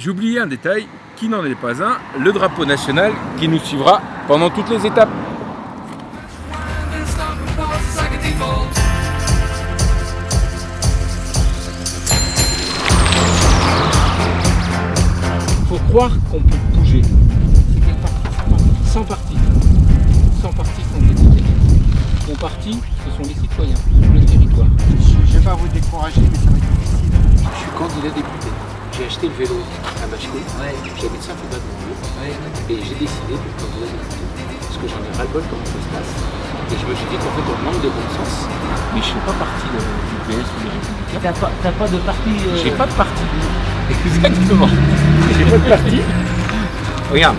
J'ai oublié un détail qui n'en est pas un, le drapeau national qui nous suivra pendant toutes les étapes. Il faut croire qu'on peut bouger. Sans parti. Sans parti sont les députés. Mon parti, ce sont les citoyens, le territoire. Je ne vais pas vous décourager, mais ça va être difficile. Je suis candidat député. J'ai acheté le vélo à m'acheter. J'habite Saint-Fondard-de-Montreux. Et j'ai décidé de candidat député. Parce que j'en ai ras-le-bol comment ça se passe. Et je me suis dit qu'en fait on manque de bon sens. Mais je ne fais pas partie du PS ou des Républicains. T'as pas de parti J'ai pas de parti. Exactement. J'ai pas de parti. Regarde,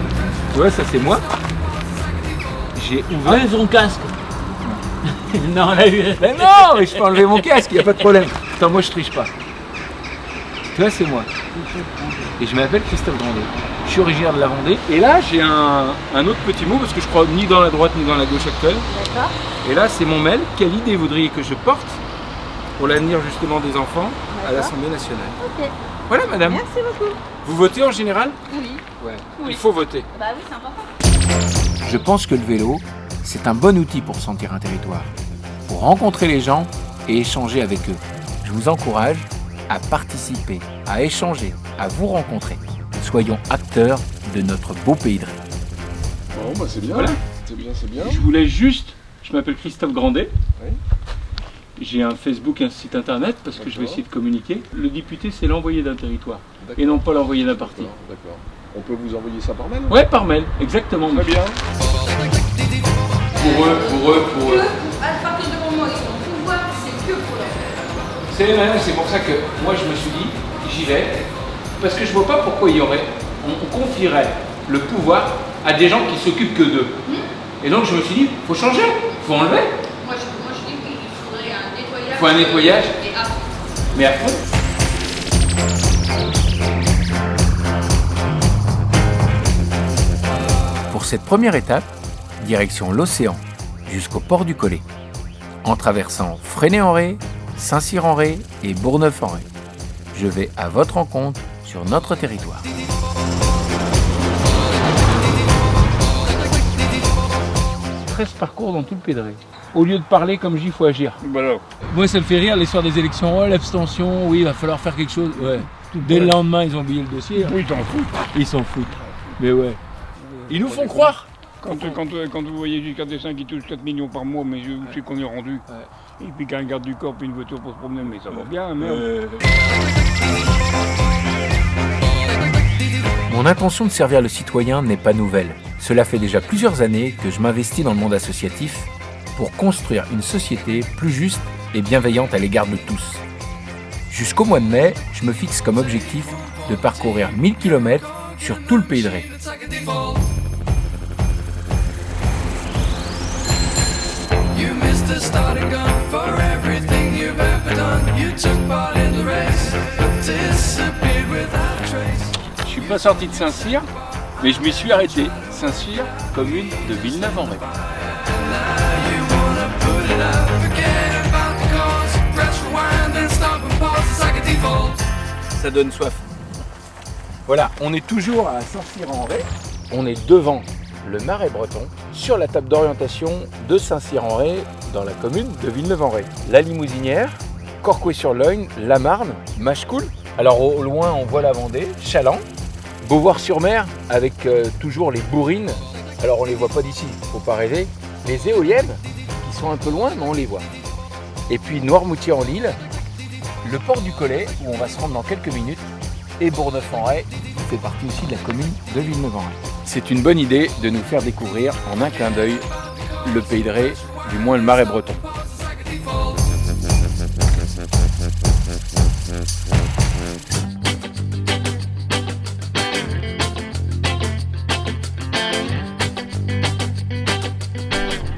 tu vois, ça c'est moi. J'ai ouvert. Enlève ton casque. Non, on a eu. Mais non, mais je peux enlever mon casque, il n'y a pas de problème. Attends, moi je triche pas. Tu vois, c'est moi. Et je m'appelle Christophe Grandet. Je suis originaire de la Vendée. Et là, j'ai un autre petit mot, parce que je crois ni dans la droite ni dans la gauche actuelle. D'accord. Et là, c'est mon mail. Quelle idée voudriez que je porte pour l'avenir justement des enfants à l'Assemblée nationale? Ok. Voilà, madame. Merci beaucoup. Vous votez en général? Oui. Ouais. Oui. Il faut voter. Bah oui, c'est important. Je pense que le vélo, c'est un bon outil pour sentir un territoire, pour rencontrer les gens et échanger avec eux. Je vous encourage à participer, à échanger, à vous rencontrer. Soyons acteurs de notre beau pays de Ré. Bon, bah c'est bien. Voilà. C'est bien, c'est bien. Je voulais juste, je m'appelle Christophe Grandet. Oui. J'ai un Facebook et un site internet parce que je vais D'accord. essayer de communiquer. Le député, c'est l'envoyé d'un territoire D'accord. et non pas l'envoyé d'un parti. D'accord. On peut vous envoyer ça par mail? Ouais, par mail, exactement. Très bien. Pour eux. À partir du moment où ils ont pouvoir, c'est que pour leur. C'est pour ça que moi je me suis dit, j'y vais, parce que je vois pas pourquoi on confierait le pouvoir à des gens qui s'occupent que d'eux. Et donc je me suis dit, faut changer, faut enlever, Moi je dis qu'il faudrait un nettoyage. faut un nettoyage, Et après. mais à fond. Pour cette première étape, direction l'océan, jusqu'au port du Collet, en traversant Fresnay-en-Ré, Saint-Cyr-en-Ré et Bourgneuf-en-Ré. Je vais à votre rencontre sur notre territoire. 13 parcours dans tout le Pays de Ré. Au lieu de parler comme j'y, il faut agir. Voilà. Moi, ça me fait rire l'histoire des élections. Oh, l'abstention, oui, il va falloir faire quelque chose. Ouais. Dès le lendemain, ils ont oublié le dossier. Hein. Oui, t'en fous. Ils s'en foutent. Mais ouais. Ils nous font croire. Quand vous voyez jusqu'à des seins qui touchent 4 millions par mois, mais où c'est qu'on est rendu? Et puis qu'un garde du corps puis une voiture pour se promener, mais ça va bien, merde. Mon intention de servir le citoyen n'est pas nouvelle. Cela fait déjà plusieurs années que je m'investis dans le monde associatif pour construire une société plus juste et bienveillante à l'égard de tous. Jusqu'au mois de mai, je me fixe comme objectif de parcourir 1000 km sur tout le Pays de Ré. You missed the starting gun for everything you've ever done. You took part in the race, but disappeared without trace. Je suis pas sorti de Saint-Cyr, mais je m'y suis arrêté. Saint-Cyr, commune de Villeneuve-en-Ré. Now you wanna put it up, forget about the cause. Press rewind and stop and pause, it's like a default. Ça donne soif. Voilà, on est toujours à Saint-Cyr-en-Ré. On est devant le Marais breton, sur la table d'orientation de Saint-Cyr-en-Ré, dans la commune de Villeneuve-en-Ré. La Limousinière, Corcouët-sur-Logne, La Marne, Machecoul. Alors au loin, on voit la Vendée, Chaland, Beauvoir-sur-Mer, avec toujours les bourrines. Alors on les voit pas d'ici, faut pas rêver. Les éoliennes, qui sont un peu loin, mais on les voit. Et puis Noirmoutier-en-l'Île, le port du Collet, où on va se rendre dans quelques minutes, et Bourgneuf-en-Ré, qui fait partie aussi de la commune de Villeneuve-en-Ré. C'est une bonne idée de nous faire découvrir en un clin d'œil le Pays de Ré, du moins le Marais breton.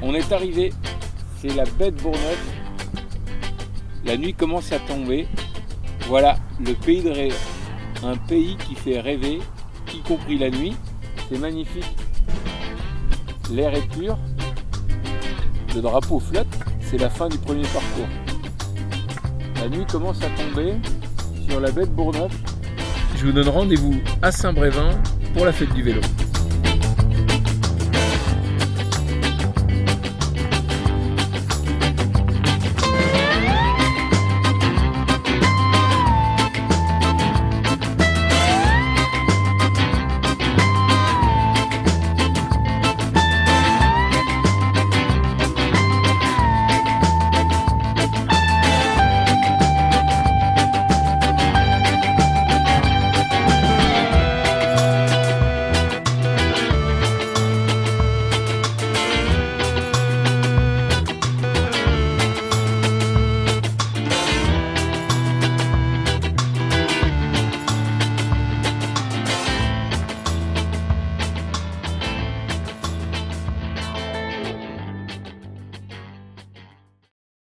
On est arrivé, c'est la baie de Bourgneuf. La nuit commence à tomber. Voilà le Pays de Ré, un pays qui fait rêver, y compris la nuit. C'est magnifique. L'air est pur. Le drapeau flotte. C'est la fin du premier parcours. La nuit commence à tomber sur la baie de Bourgneuf. je vous donne rendez-vous à Saint-Brévin pour la fête du vélo.